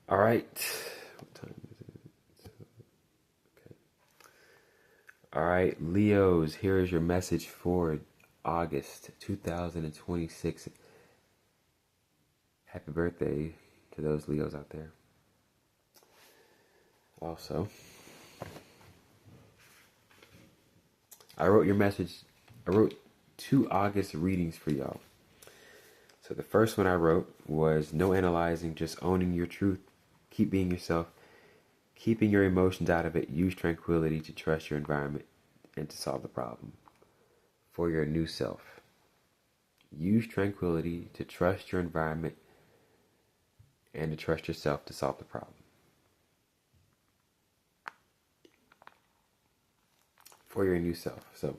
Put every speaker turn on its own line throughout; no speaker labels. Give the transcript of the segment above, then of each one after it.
All right. What time is it? Okay. All right, Leos, here is your message for August 2026. Happy birthday to those Leos out there. Also, I wrote your message. I wrote 2 August readings for y'all. So the first one I wrote was no analyzing, just owning your truth. Keep being yourself. Keeping your emotions out of it. Use tranquility to trust your environment and to solve the problem. For your new self. Use tranquility to trust your environment and to trust yourself to solve the problem. For your new self. So,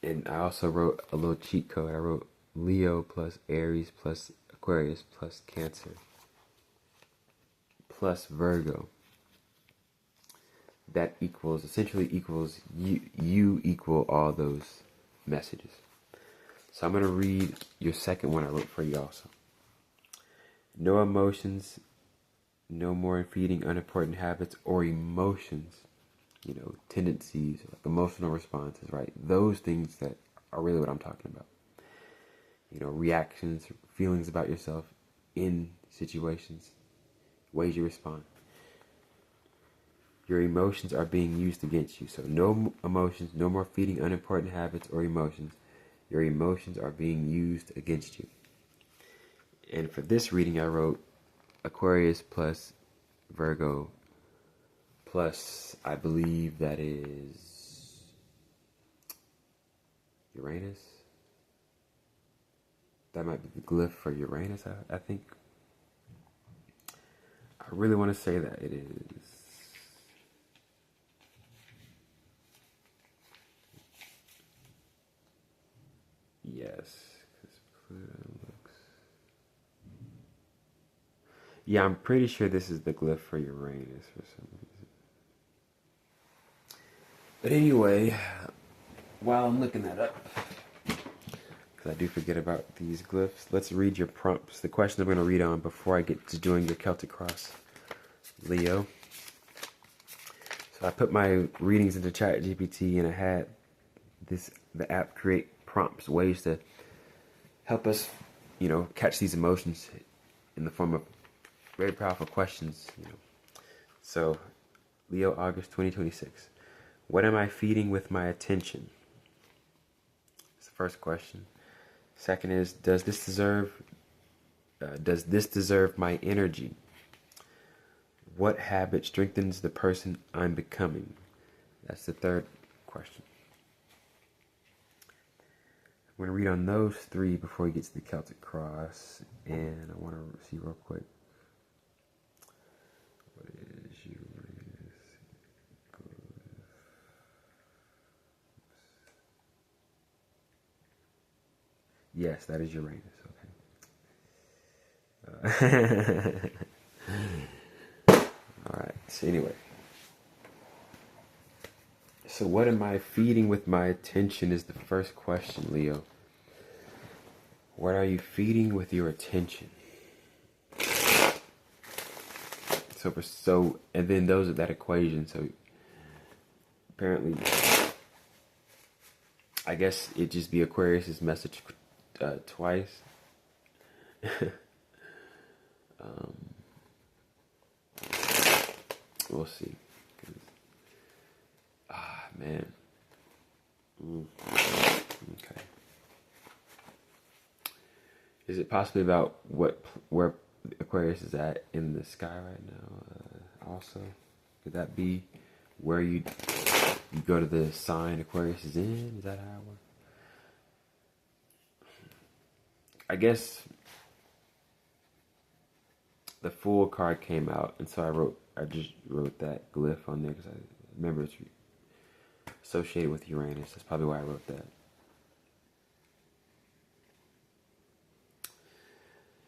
and I also wrote a little cheat code. I wrote Leo plus Aries plus Aquarius plus Cancer plus Virgo. That essentially equals you equal all those messages. So I'm going to read your second one I wrote for you also. No emotions, no more feeding unimportant habits or emotions, tendencies, like emotional responses, right? Those things that are really what I'm talking about. Reactions, feelings about yourself in situations, ways you respond. Your emotions are being used against you. So no emotions, no more feeding unimportant habits or emotions. Your emotions are being used against you. And for this reading, I wrote Aquarius plus Virgo plus, I believe that is Uranus. That might be the glyph for Uranus, I think. I really want to say that it is. Yes. Yeah, I'm pretty sure this is the glyph for Uranus for some reason. But anyway, while I'm looking that up, because I do forget about these glyphs, let's read your prompts. The question I'm going to read on before I get to doing your Celtic Cross, Leo. So I put my readings into ChatGPT and I had the app create prompts, ways to help us, catch these emotions in the form of very powerful questions, So, Leo, August 2026. What am I feeding with my attention? That's the first question. Second is, does this deserve my energy? What habit strengthens the person I'm becoming? That's the third question. I'm going to read on those three before we get to the Celtic Cross, and I want to see real quick. What is Uranus? Yes, that is Uranus. Okay. All right. So anyway. So what am I feeding with my attention is the first question, Leo. What are you feeding with your attention? And then those are that equation. So apparently, I guess it just be Aquarius's message twice. We'll see. Man. Okay. Is it possibly about where Aquarius is at in the sky right now? Also, could that be where you go to the sign Aquarius is in? Is that how it works? I guess the Fool card came out, and so I just wrote that glyph on there because I remember it's associated with Uranus. That's probably why I wrote that.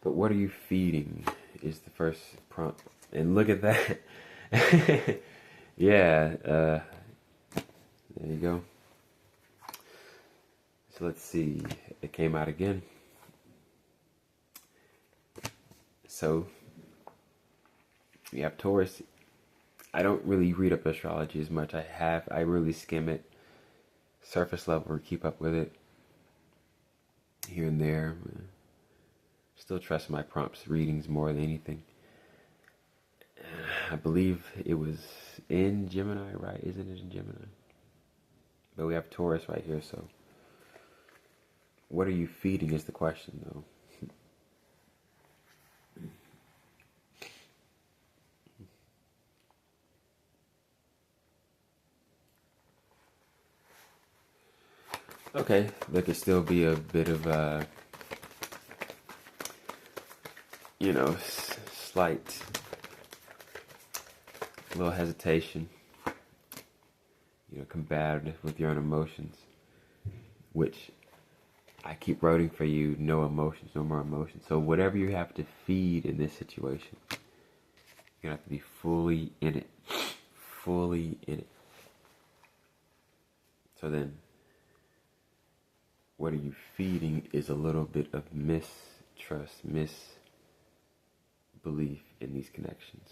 But what are you feeding is the first prompt. And look at that. Yeah, there you go. So let's see. It came out again. So We have Taurus. I don't really read up astrology as much. I really skim it, surface level, or keep up with it here and there. Still trust my prompts readings more than anything. I believe it was in Gemini, right? Isn't it in Gemini? But we have Taurus right here, so what are you feeding is the question, though. Okay, there could still be a bit of a, slight little hesitation, combative with your own emotions, which I keep writing for you, no emotions, no more emotions. So whatever you have to feed in this situation, you're going to have to be fully in it. Fully in it. So then, what are you feeding is a little bit of mistrust, misbelief in these connections.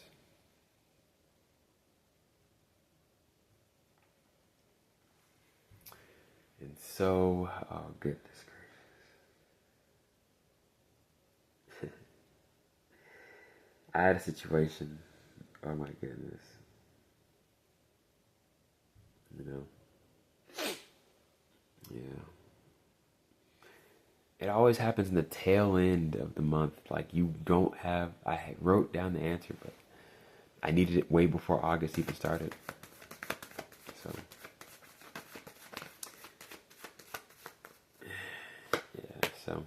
And so, oh goodness gracious. I had a situation, oh my goodness. Yeah. It always happens in the tail end of the month. Like I wrote down the answer, but I needed it way before August even started. So, yeah, so.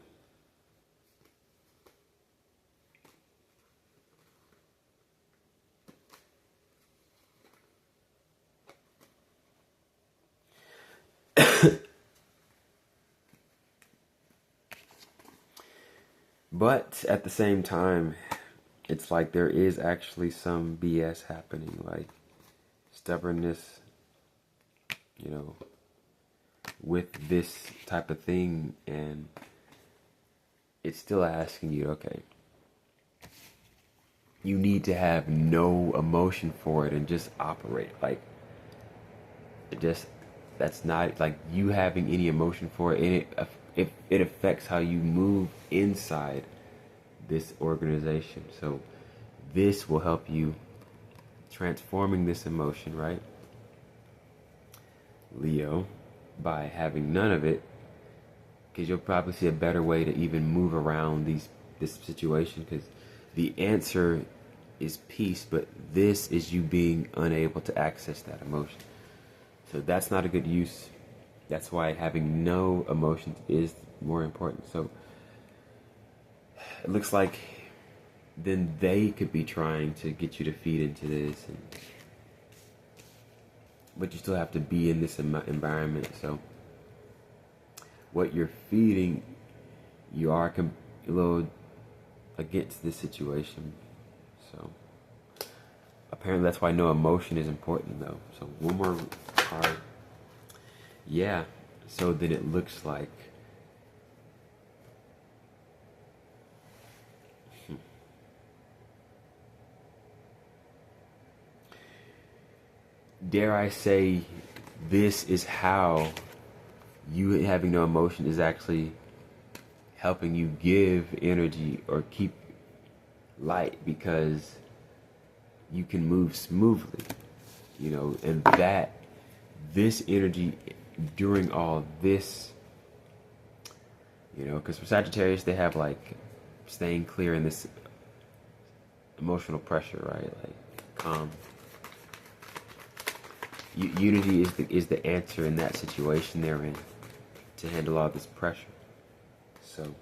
But at the same time, it's like there is actually some BS happening, like stubbornness, with this type of thing, and it's still asking you, okay, you need to have no emotion for it and just operate. Like, that's not like you having any emotion for it, and it affects how you move inside this organization. So this will help you transforming this emotion, right, Leo, by having none of it, because you'll probably see a better way to even move around this situation, because the answer is peace, but this is you being unable to access that emotion. So that's not a good use. That's why having no emotions is more important. So it looks like then they could be trying to get you to feed into this, but you still have to be in this environment. So what you're feeding, you are a little against this situation. So apparently that's why no emotion is important, though. So one more card. Yeah. So then it looks like dare I say, this is how you having no emotion is actually helping you give energy or keep light, because you can move smoothly, and that this energy during all this, because for Sagittarius, they have like staying clear in this emotional pressure, right? Like calm. Unity is the answer in that situation they're in to handle all this pressure. So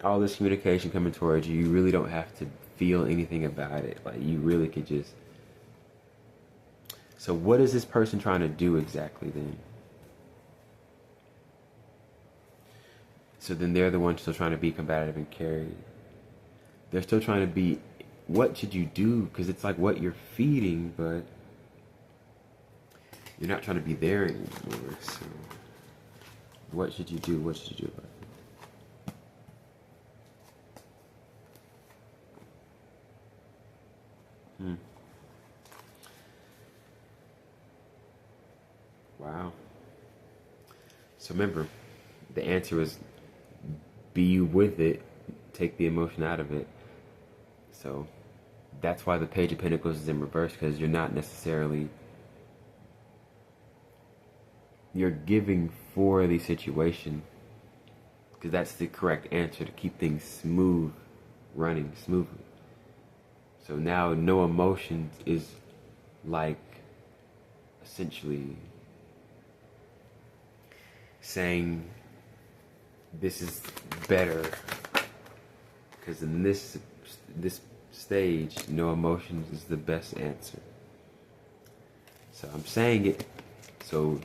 all this communication coming towards you, you really don't have to feel anything about it. Like, you really could just. So what is this person trying to do exactly then? So then they're the ones still trying to be combative and carry. They're still trying to be, what should you do? Because it's like what you're feeding, but you're not trying to be there anymore. So what should you do? What should you do about it? Wow. So remember, the answer is be with it, take the emotion out of it. So that's why the Page of Pentacles is in reverse, because you're not necessarily, you're giving for the situation, because that's the correct answer to keep things smooth, running smoothly. So now no emotions is like essentially saying this is better, because in this stage, no emotions is the best answer. So I'm saying it, so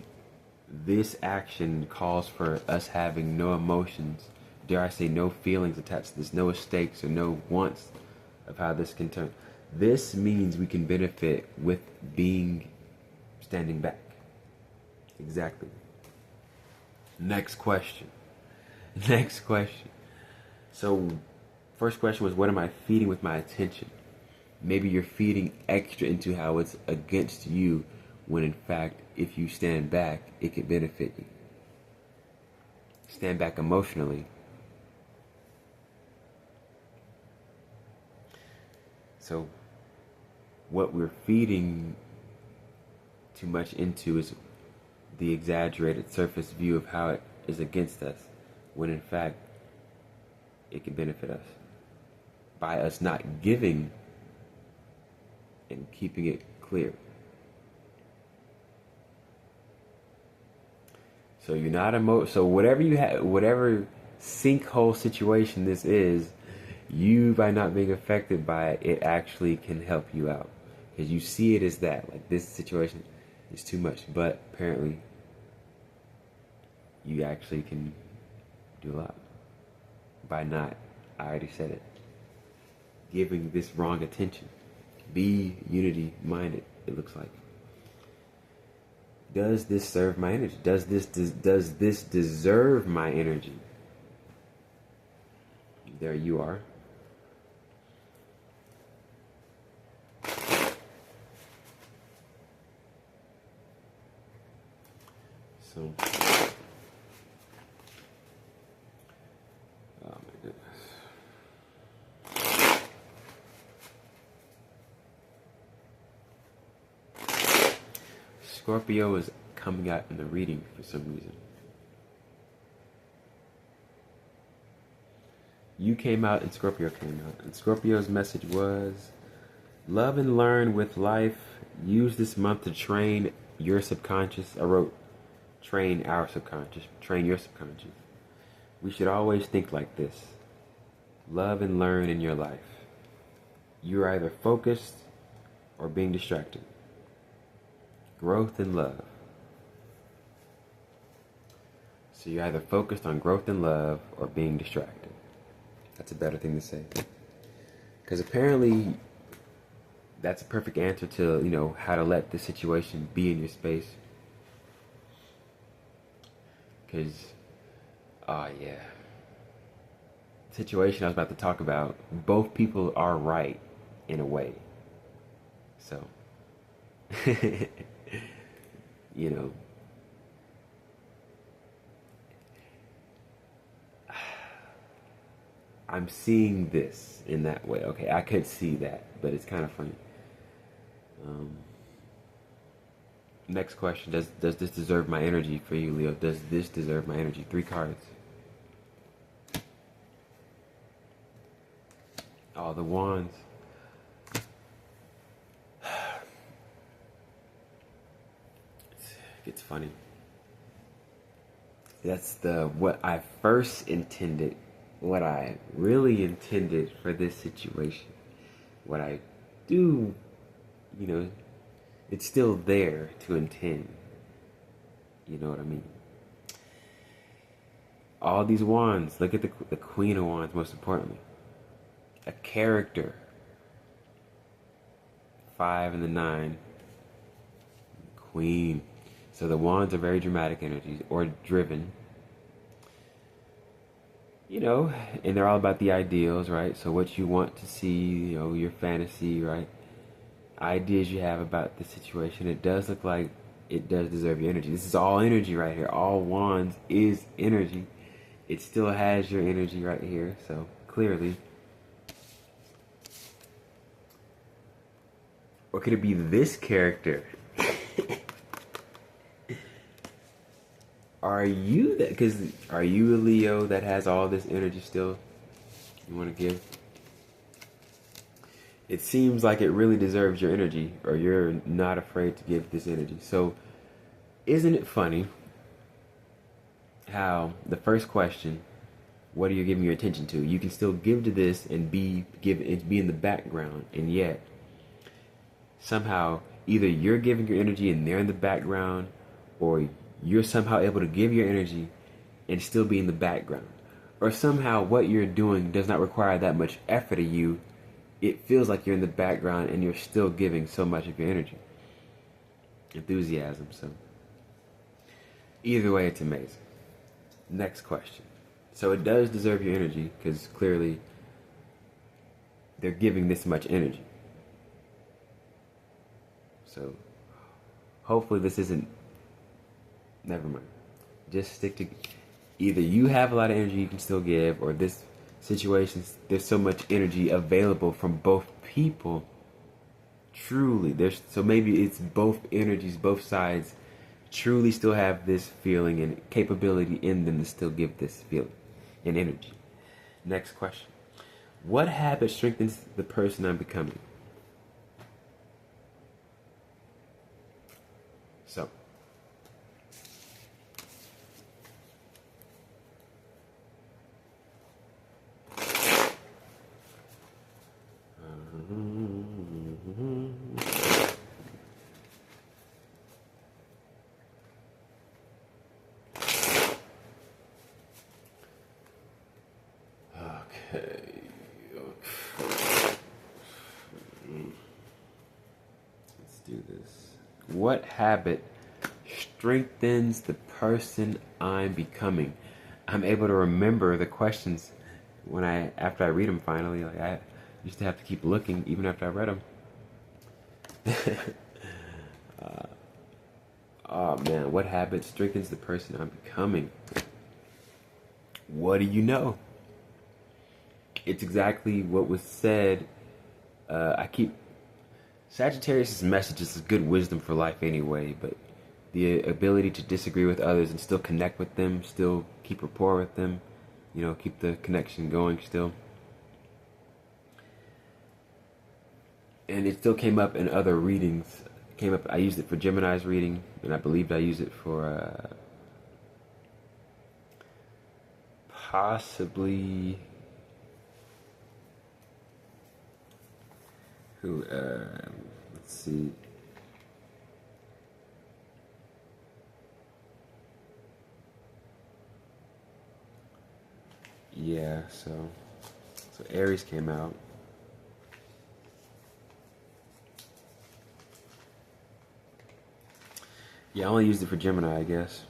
this action calls for us having no emotions, dare I say no feelings attached to this, no stakes or no wants of how this can turn. This means we can benefit with standing back. Exactly. Next question. So, first question was, what am I feeding with my attention? Maybe you're feeding extra into how it's against you, when in fact, if you stand back, it could benefit you. Stand back emotionally. So, what we're feeding too much into is the exaggerated surface view of how it is against us, when in fact it can benefit us by us not giving and keeping it clear. So you're not so whatever you have, whatever sinkhole situation this is, you, by not being affected by it, it actually can help you out, because you see it as that, like, this situation is too much, but apparently you actually can do a lot by not, I already said it, giving this wrong attention. Be unity minded, it looks like. Does this serve my energy? Does this deserve my energy? There you are. So, oh my goodness. Scorpio is coming out in the reading for some reason. You came out and Scorpio came out. And Scorpio's message was, love and learn with life. Use this month to train your subconscious. I wrote, train our subconscious. Train your subconscious. We should always think like this. Love and learn in your life. You're either focused or being distracted. Growth and love. So you're either focused on growth and love or being distracted. That's a better thing to say. Because apparently that's a perfect answer to, how to let the situation be in your space. Because, situation I was about to talk about, both people are right in a way. So, I'm seeing this in that way. Okay, I could see that, but it's kind of funny. Next question, does this deserve my energy for you, Leo? Does this deserve my energy? 3 cards. Oh, the wands. It's funny. That's what I first intended, what I really intended for this situation. What I do, it's still there to intend. You know what I mean? All these wands, look at the Queen of Wands, most importantly. A character. 5 and the 9. Queen. So the wands are very dramatic energies, or driven. And they're all about the ideals, right? So what you want to see, your fantasy, right? ideas you have about the situation, it does look like it does deserve your energy. This is all energy right here. All wands is energy. It still has your energy right here, so clearly. Or could it be this character? Are you that? Because are you a Leo that has all this energy still you want to give? It seems like it really deserves your energy, or you're not afraid to give this energy. So, isn't it funny how the first question, what are you giving your attention to? You can still give to this and be in the background, and yet somehow either you're giving your energy and they're in the background, or you're somehow able to give your energy and still be in the background, or somehow what you're doing does not require that much effort of you. It feels like you're in the background and you're still giving so much of your energy, enthusiasm. So either way, it's amazing. Next question. So it does deserve your energy because clearly they're giving this much energy. So hopefully this isn't, never mind. Just stick to, either you have a lot of energy you can still give, or this situation, there's so much energy available from both people. Truly, so maybe it's both energies, both sides truly still have this feeling and capability in them to still give this feeling and energy. Next question. What habit strengthens the person I'm becoming? So, let's do this. What habit strengthens the person I'm becoming? I'm able to remember the questions after I read them finally. Like, I used to have to keep looking even after I read them. Oh man, what habit strengthens the person I'm becoming? What do you know? It's exactly what was said. Sagittarius' message is good wisdom for life anyway, but the ability to disagree with others and still connect with them, still keep rapport with them, keep the connection going still. And it still came up in other readings. I used it for Gemini's reading, and I believed I used it for possibly let's see. Yeah, so Aries came out. Yeah, I only used it for Gemini, I guess.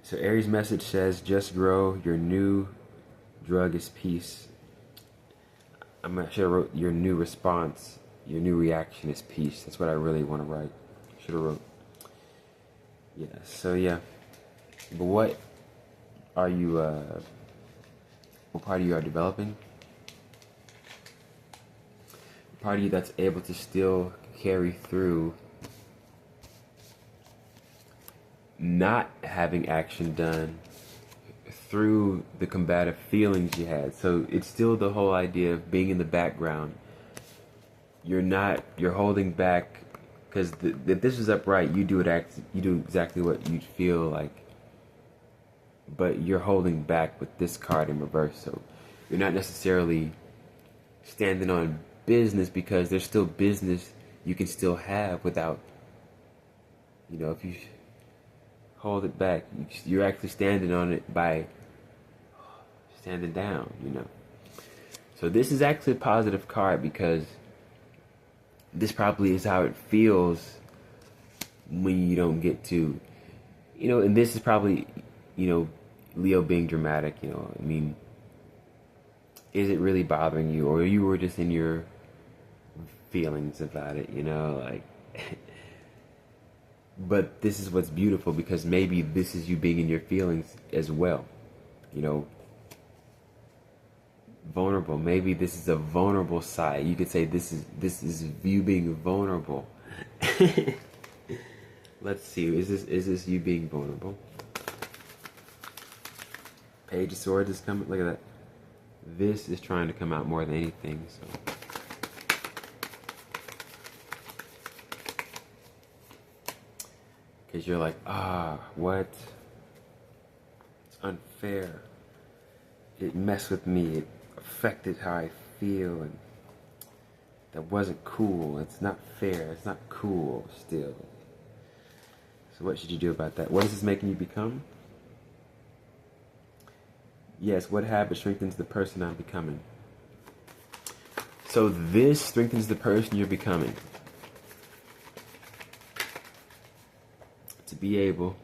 So Aries' message says, just grow, your new drug is peace. I should have wrote, your new response, your new reaction is peace. That's what I really want to write. Should have wrote. Yeah, so yeah. But what part of you are developing? The part of you that's able to still carry through not having action done through the combative feelings you had. So it's still the whole idea of being in the background. You're holding back, because if this is upright, you do exactly what you feel like, but you're holding back with this card in reverse. So you're not necessarily standing on business, because there's still business you can still have without, if you hold it back, you're actually standing on it by standing down, So this is actually a positive card, because this probably is how it feels when you don't get to, and this is probably, Leo being dramatic, is it really bothering you? Or you were just in your feelings about it, you know, like. But this is what's beautiful, because maybe this is you being in your feelings as well, you know. Vulnerable. Maybe this is a vulnerable side. You could say this is you being vulnerable. Let's see. Is this you being vulnerable? Page of Swords is coming. Look at that. This is trying to come out more than anything. So. Because you're like, what? It's unfair. It messed with me. It affected how I feel, and that wasn't cool. It's not fair. It's not cool still. So what should you do about that? What is this making you become? Yes, what habit strengthens the person I'm becoming? So this strengthens the person you're becoming. To be able,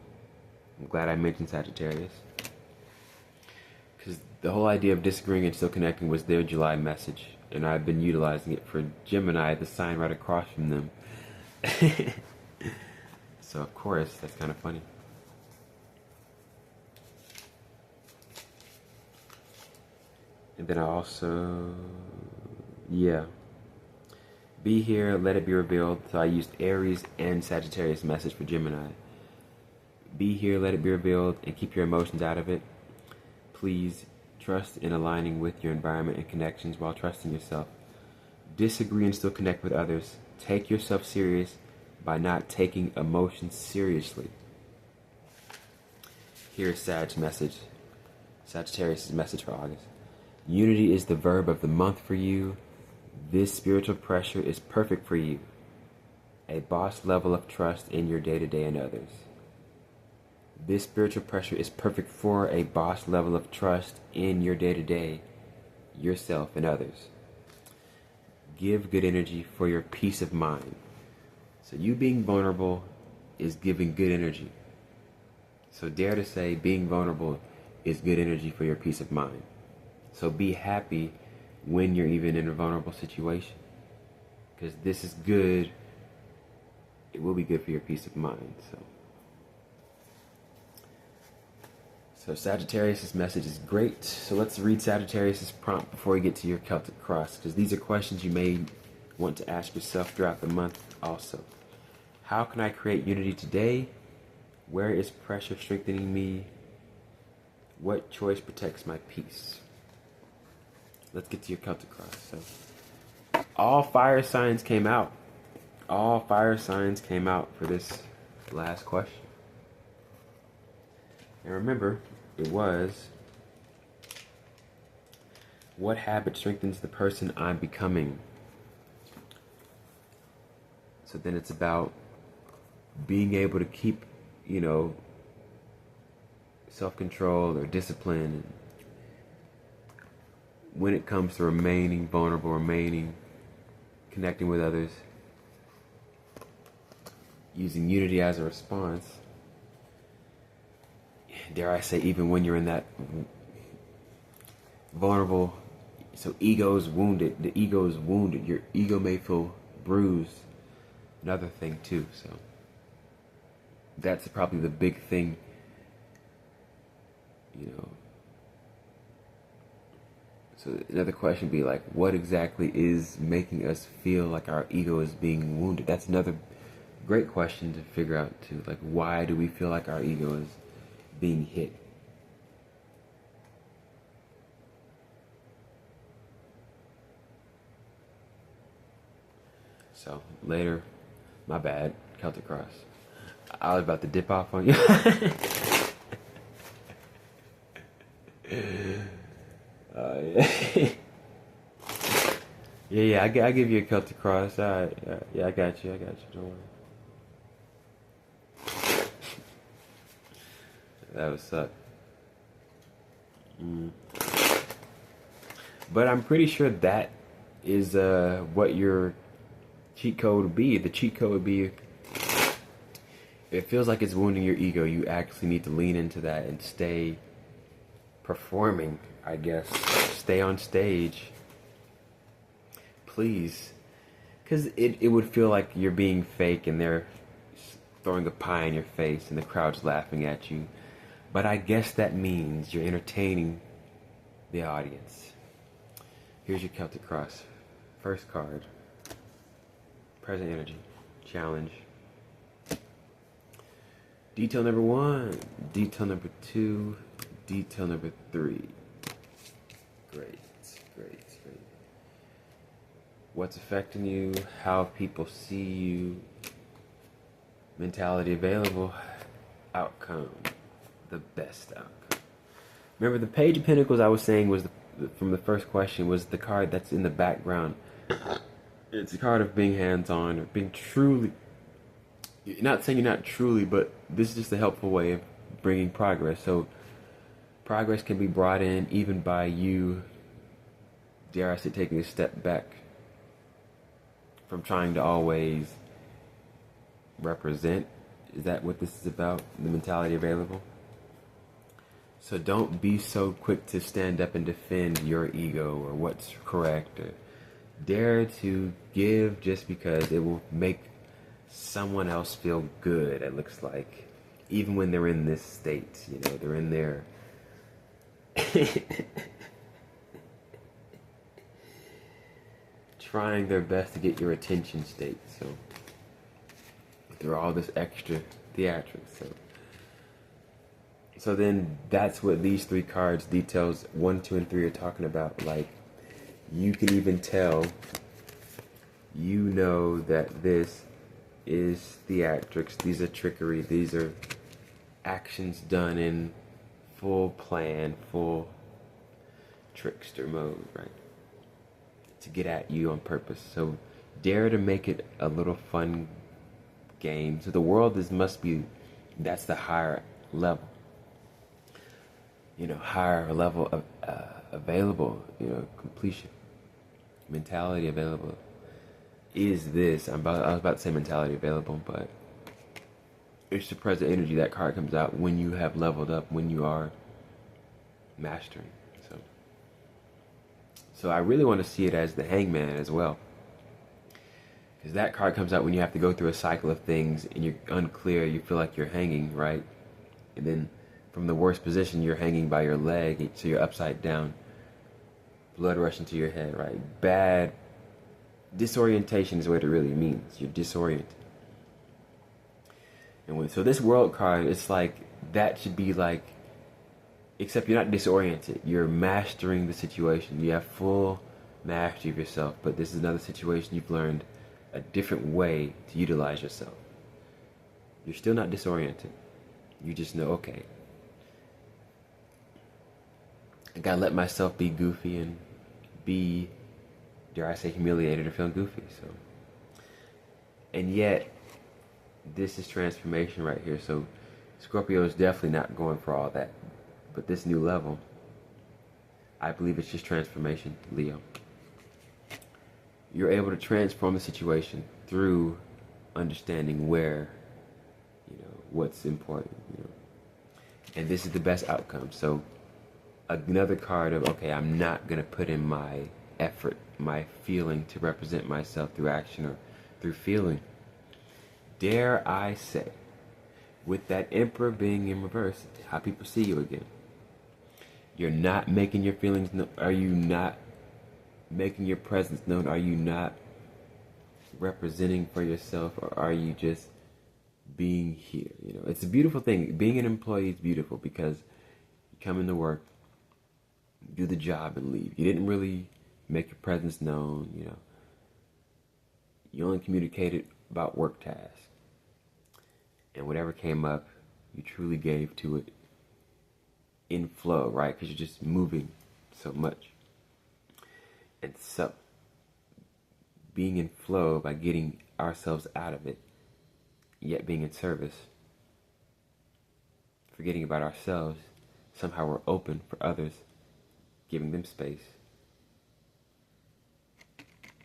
I'm glad I mentioned Sagittarius, because the whole idea of disagreeing and still connecting was their July message, and I've been utilizing it for Gemini, the sign right across from them. So of course, that's kind of funny. And then I also, be here, let it be revealed. So I used Aries and Sagittarius message for Gemini. Be here, let it be revealed, and keep your emotions out of it. Please trust in aligning with your environment and connections while trusting yourself. Disagree and still connect with others. Take yourself serious by not taking emotions seriously. Here's Sag's message. Sagittarius' message for August. Unity is the verb of the month for you. This spiritual pressure is perfect for you. A boss level of trust in your day-to-day and others. This spiritual pressure is perfect for a boss level of trust in your day-to-day, yourself and others. Give good energy for your peace of mind. So you being vulnerable is giving good energy. So dare to say being vulnerable is good energy for your peace of mind. So be happy when you're even in a vulnerable situation, because this is good. It will be good for your peace of mind. So Sagittarius' message is great. So let's read Sagittarius' prompt before we get to your Celtic cross, because these are questions you may want to ask yourself throughout the month also. How can I create unity today? Where is pressure strengthening me? What choice protects my peace? Let's get to your Celtic cross. So all fire signs came out. All fire signs came out for this last question. And remember, it was, what habit strengthens the person I'm becoming? So then it's about being able to keep, self-control or discipline when it comes to remaining vulnerable, connecting with others, using unity as a response. Dare I say, even when you're in that vulnerable, so ego is wounded. The ego is wounded. Your ego may feel bruised. Another thing too. So that's probably the big thing. So another question would be like, what exactly is making us feel like our ego is being wounded? That's another great question to figure out too. Like, why do we feel like our ego is being hit? So later, my bad, Celtic cross. I was about to dip off on you. Yeah. I give you a Celtic cross. I got you. Don't worry. That would suck. But I'm pretty sure that is what your cheat code would be. The cheat code would be, if it feels like it's wounding your ego, you actually need to lean into that and stay performing, I guess. Stay on stage. Please. Because it would feel like you're being fake and they're throwing a pie in your face and the crowd's laughing at you. But I guess that means you're entertaining the audience. Here's your Celtic Cross. First card. Present Energy. Challenge. Detail number 1. Detail number 2. Detail number 3. Great. What's affecting you? How people see you? Mentality available. Outcome. The best outcome. Remember, the Page of Pentacles I was saying was from the first question was the card that's in the background. It's a card of being hands-on, or being truly, not saying you're not truly, but this is just a helpful way of bringing progress. So progress can be brought in even by you, dare I say, taking a step back from trying to always represent. Is that what this is about? The mentality available? So don't be so quick to stand up and defend your ego or what's correct. Or dare to give just because it will make someone else feel good, it looks like. Even when they're in this state, you know, they're in their... trying their best to get your attention state. So through all this extra theatrics. So then that's what these 3 cards, details 1, 2, and 3 are talking about. Like, you can even tell, you know that this is theatrics, these are trickery, these are actions done in full plan, full trickster mode, right? To get at you on purpose. So dare to make it a little fun game. So the world must be, that's the higher level. You know, higher level of available, you know, completion. Mentality available is this. I was about to say mentality available, but it's the present energy. That card comes out when you have leveled up, when you are mastering. So I really want to see it as the Hangman as well. Because that card comes out when you have to go through a cycle of things and you're unclear, you feel like you're hanging, right? And then from the worst position, you're hanging by your leg, so you're upside down. Blood rushing to your head, right? Bad disorientation is what it really means. You're disoriented. And so this World card, it's like, that should be like, except you're not disoriented. You're mastering the situation. You have full mastery of yourself. But this is another situation you've learned a different way to utilize yourself. You're still not disoriented. You just know, okay, I gotta let myself be goofy and be, dare I say, humiliated or feel goofy. So, and yet, this is transformation right here. So Scorpio is definitely not going for all that. But this new level, I believe it's just transformation, Leo. You're able to transform the situation through understanding where, you know, what's important, you know. And this is the best outcome. So another card of, okay, I'm not going to put in my effort, my feeling to represent myself through action or through feeling. Dare I say, with that Emperor being in reverse, how people see you again. You're not making your feelings known. Are you not making your presence known? Are you not representing for yourself, or are you just being here? You know, it's a beautiful thing. Being an employee is beautiful because you come into work, do the job, and leave. You didn't really make your presence known. You know, you only communicated about work tasks, and whatever came up, you truly gave to it in flow, right? Because you're just moving so much. And so, being in flow by getting ourselves out of it, yet being in service, forgetting about ourselves, somehow we're open for others, giving them space.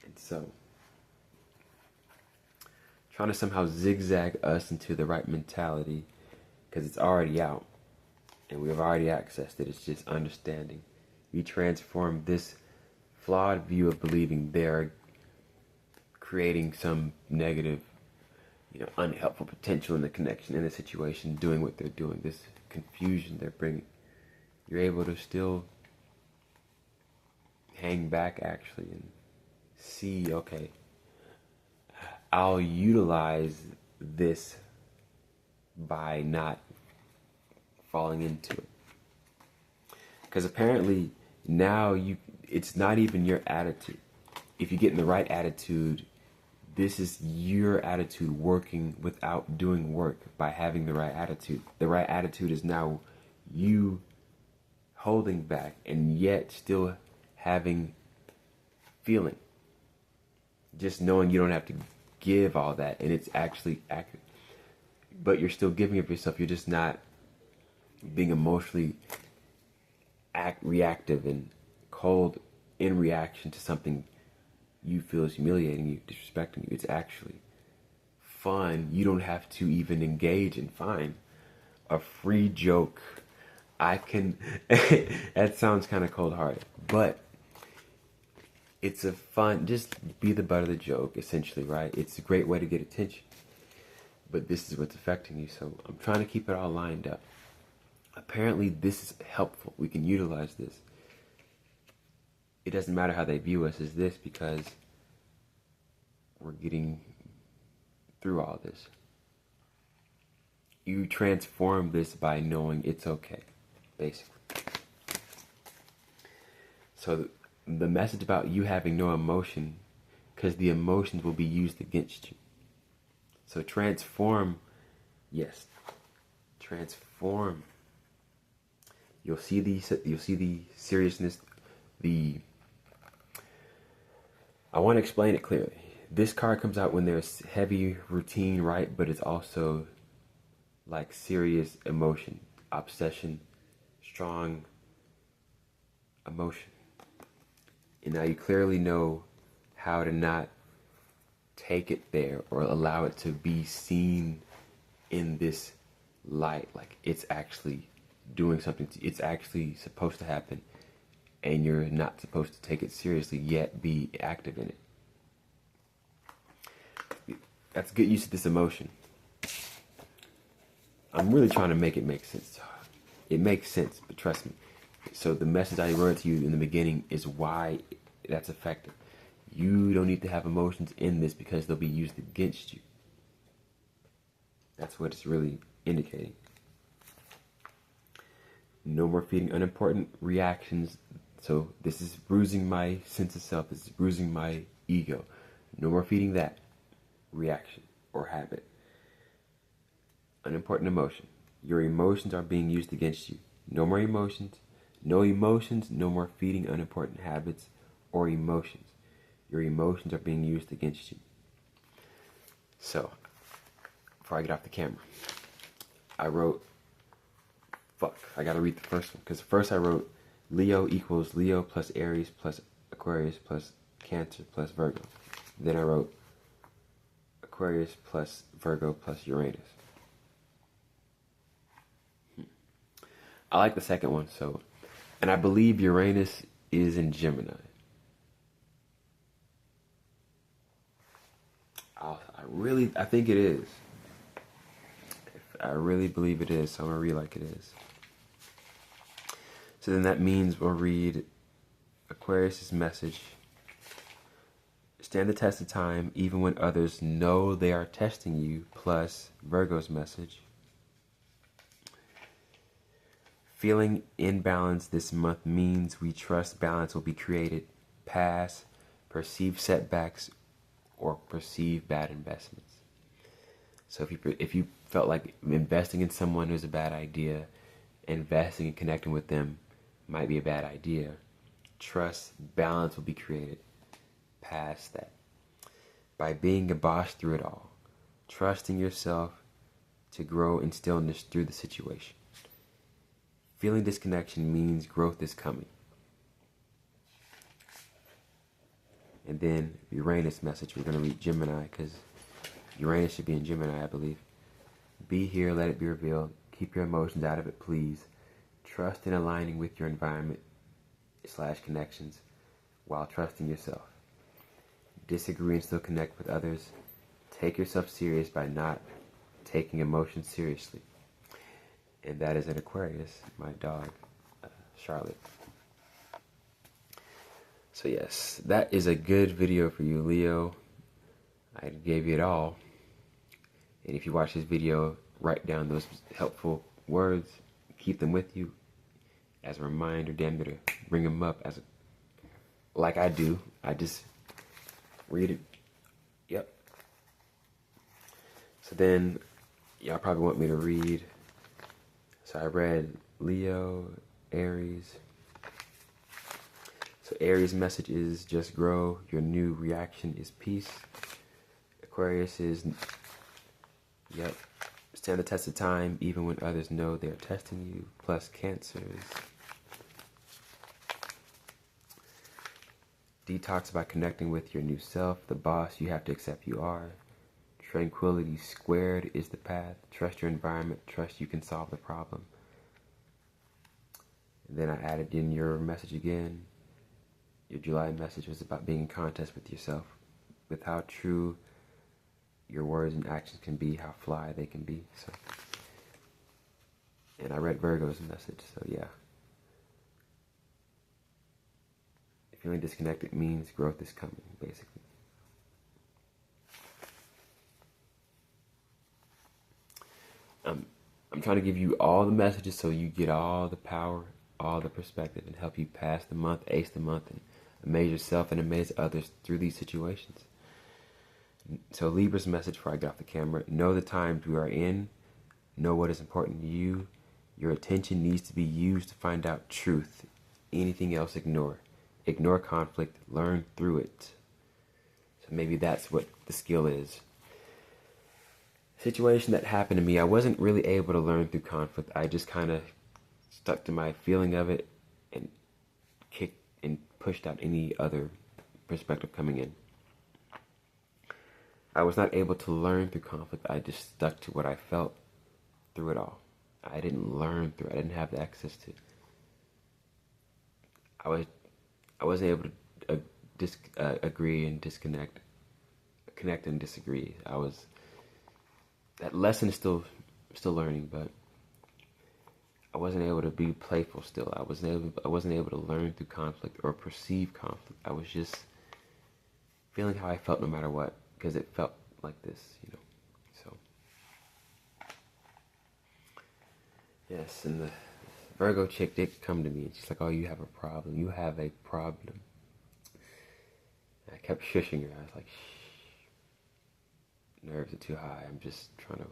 And so, trying to somehow zigzag us into the right mentality, because it's already out. And we have already accessed it. It's just understanding. We transform this flawed view of believing there are creating some negative, unhelpful potential in the connection, in the situation, doing what they're doing, this confusion they're bringing. You're able to still hang back actually and see, okay, I'll utilize this by not falling into it. Because apparently now it's not even your attitude. If you get in the right attitude, this is your attitude working without doing work by having the right attitude. The right attitude is now you holding back and yet still having feeling. Just knowing you don't have to give all that and it's actually accurate. But you're still giving of yourself. You're just not being emotionally reactive and cold in reaction to something you feel is humiliating you, disrespecting you. It's actually fun. You don't have to even engage and find a free joke. That sounds kind of cold-hearted, but it's a fun, just be the butt of the joke, essentially, right? It's a great way to get attention. But this is what's affecting you, so I'm trying to keep it all lined up. Apparently, this is helpful. We can utilize this. It doesn't matter how they view us as this because we're getting through all this. You transform this by knowing it's okay, basically. So the message about you having no emotion, because the emotions will be used against you. So transform, yes, transform. You'll see the seriousness. I want to explain it clearly. This card comes out when there's heavy routine, right? But it's also like serious emotion, obsession, strong emotion. And now you clearly know how to not take it there or allow it to be seen in this light. Like it's actually doing something. It's actually supposed to happen. And you're not supposed to take it seriously, yet be active in it. That's good use of this emotion. I'm really trying to make it make sense. It makes sense, but trust me. So the message I wrote to you in the beginning is why that's effective. You don't need to have emotions in this because they'll be used against you. That's what it's really indicating. No more feeding unimportant reactions. So this is bruising my sense of self. This is bruising my ego. No more feeding that reaction or habit. Unimportant emotion. Your emotions are being used against you. No more emotions. No emotions. No more feeding unimportant habits or emotions. Your emotions are being used against you. So, before I get off the camera, I wrote, I gotta read the first one. Because first I wrote, Leo equals Leo plus Aries plus Aquarius plus Cancer plus Virgo. Then I wrote Aquarius plus Virgo plus Uranus. I like the second one, so, and I believe Uranus is in Gemini. I think it is. I really believe it is, so I'm going to read like it is. So then that means we'll read Aquarius' message. Stand the test of time even when others know they are testing you, plus Virgo's message. Feeling imbalanced this month means we trust balance will be created. Past perceived setbacks or perceived bad investments. So if you felt like investing in someone was a bad idea, investing and connecting with them might be a bad idea, trust balance will be created past that. By being a boss through it all, trusting yourself to grow in stillness through the situation. Feeling disconnection means growth is coming. And then Uranus message, we're going to read Gemini because Uranus should be in Gemini, I believe. Be here, let it be revealed. Keep your emotions out of it, please. Trust in aligning with your environment / connections while trusting yourself. disagree and still connect with others. Take yourself serious by not taking emotions seriously. And that is an Aquarius, my dog, Charlotte. So yes, that is a good video for you, Leo. I gave you it all. And if you watch this video, write down those helpful words, keep them with you as a reminder, damn near to bring them up as like I do. I just read it. Yep. So then, y'all probably want me to read. So I read Leo, Aries. So Aries' message is just grow. Your new reaction is peace. Aquarius is, yep, stand the test of time even when others know they're testing you. Plus Cancers. Detox by connecting with your new self. The boss you have to accept you are. Tranquility squared is the path. Trust your environment. Trust you can solve the problem. And then I added in your message again. Your July message was about being in contest with yourself, with how true your words and actions can be, how fly they can be. So, and I read Virgo's message. So yeah, feeling disconnected means growth is coming, basically. I'm trying to give you all the messages so you get all the power, all the perspective, and help you pass the month, ace the month, and amaze yourself and amaze others through these situations. So Libra's message before I get off the camera: know the times we are in, know what is important to you. Your attention needs to be used to find out truth. Anything else, ignore. Ignore conflict, learn through it. So maybe that's what the skill is. Situation that happened to me, I wasn't really able to learn through conflict. I just kind of stuck to my feeling of it and kicked and pushed out any other perspective coming in. I was not able to learn through conflict. I just stuck to what I felt through it all. I didn't learn through it. I didn't have the access to. I wasn't able to agree and disconnect, connect and disagree. That lesson is still learning, but I wasn't able to be playful still. I wasn't able to learn through conflict or perceive conflict. I was just feeling how I felt no matter what, because it felt like this, So yes, and the Virgo chick did come to me and she's like, "Oh, you have a problem. You have a problem." And I kept shushing her. I was like, "Shh. Nerves are too high. I'm just trying to,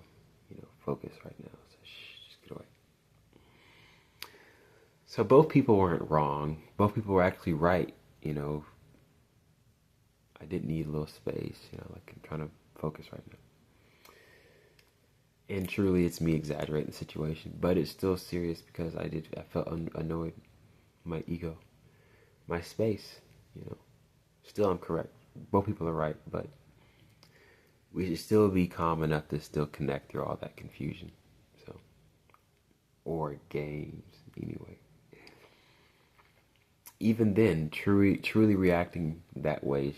focus right now. So shh, just get away." So both people weren't wrong. Both people were actually right. I did need a little space. Like I'm trying to focus right now. And truly, it's me exaggerating the situation, but it's still serious because I felt annoyed. My ego, my space. Still, I'm correct. Both people are right, but we should still be calm enough to still connect through all that confusion. So, or games, anyway. Even then, truly reacting that way,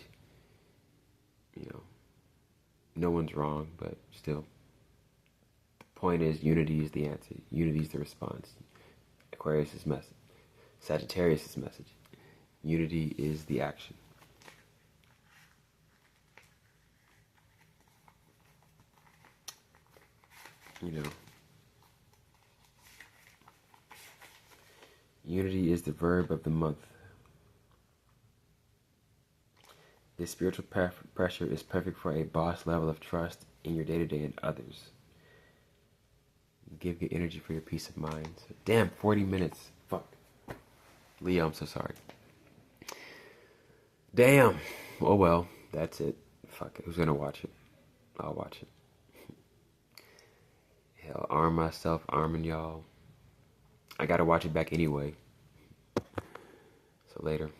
no one's wrong, but still. The point is, unity is the answer. Unity is the response. Aquarius' message. Sagittarius' message. Unity is the action. Unity is the verb of the month. This spiritual pressure is perfect for a boss level of trust in your day-to-day and others. Give good energy for your peace of mind. So, damn, 40 minutes. Fuck. Leo, I'm so sorry. Damn. Oh well, that's it. Fuck it. Who's gonna watch it? I'll watch it. Hell, arm myself, arming y'all. I gotta watch it back anyway. So later.